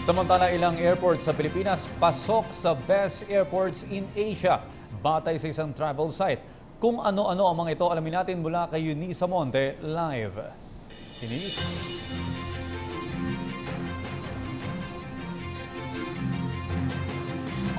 Samantala, ilang airports sa Pilipinas pasok sa best airports in Asia, batay sa isang travel site. Kung ano-ano ang mga ito, alamin natin mula kay Eunice Samonte live. Eunice?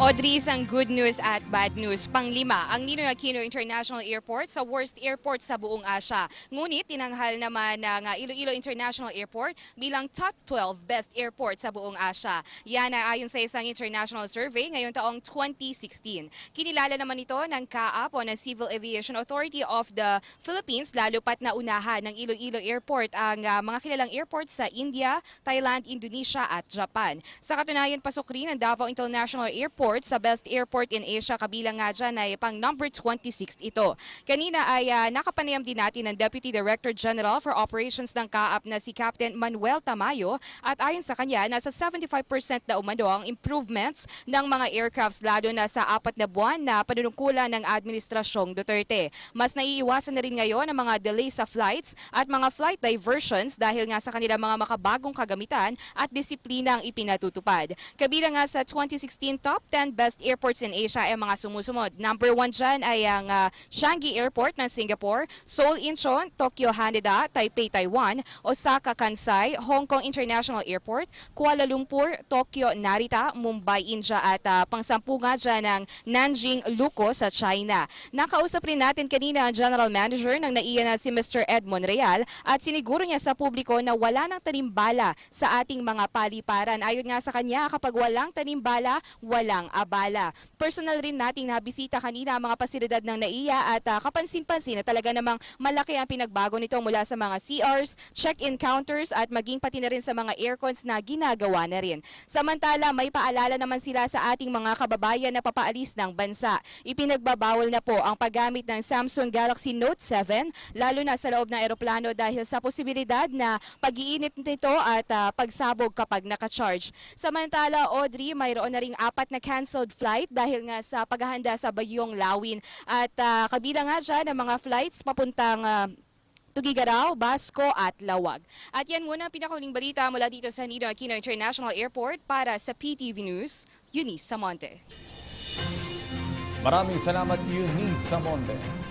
Audrey, isang good news at bad news. Panglima, ang Ninoy Aquino International Airport sa worst airport sa buong Asia. Ngunit tinanghal naman ng Iloilo International Airport bilang top 12 best airport sa buong Asia. Yan ay ayon sa isang international survey ngayong taong 2016. Kinilala naman ito ng CAAP o ng Civil Aviation Authority of the Philippines, lalo pat naunahan ng Iloilo Airport ang mga kilalang airports sa India, Thailand, Indonesia at Japan. Sa katunayan, pasok rin ang Davao International Airport sa best airport in Asia, kabilang nga dyan ay pang number 26 ito. Kanina ay nakapanayam din natin ng Deputy Director General for Operations ng CAAP na si Captain Manuel Tamayo at ayon sa kanya, nasa 75% na umano ang improvements ng mga aircrafts lalo na sa 4 na buwan na panunungkulan ng Administrasyong Duterte. Mas naiiwasan na rin ngayon ang mga delay sa flights at mga flight diversions dahil nga sa kanilang mga makabagong kagamitan at disiplina ang ipinatutupad. Kabilang nga sa 2016 Top 10 Best Airports in Asia ay mga sumusunod. Number 1 dyan ay ang Changi Airport ng Singapore, Seoul Incheon, Tokyo Haneda, Taipei Taiwan, Osaka Kansai, Hong Kong International Airport, Kuala Lumpur, Tokyo Narita, Mumbai India at pang-10 nga dyan ang Nanjing Luko sa China. Nakausap rin natin kanina ang General Manager ng NAIA na si Mr. Edmond Real at siniguro niya sa publiko na wala nang tanimbala sa ating mga paliparan. Ayon nga sa kanya, kapag walang tanimbala, walang abala. Personal rin nating nabisita kanina ang mga pasilidad ng NAIA at kapansin-pansin na talaga namang malaki ang pinagbago nito mula sa mga CRs, check-in counters at maging pati na rin sa mga aircons na ginagawa na rin. Samantala, may paalala naman sila sa ating mga kababayan na papaalis ng bansa. Ipinagbabawal na po ang paggamit ng Samsung Galaxy Note 7 lalo na sa loob ng eroplano dahil sa posibilidad na pag-iinit nito at pagsabog kapag nakacharge. Samantala, Audrey, mayroon na ring 4 na canceled flight dahil nga sa paghahanda sa Bagyong Lawin. At kabilang nga dyan ang mga flights papuntang Tugigaraw, Basco at Lawag. At yan muna ang pinakahuling balita mula dito sa Ninoy Aquino International Airport para sa PTV News, Eunice Samonte. Maraming salamat, Eunice Samonte.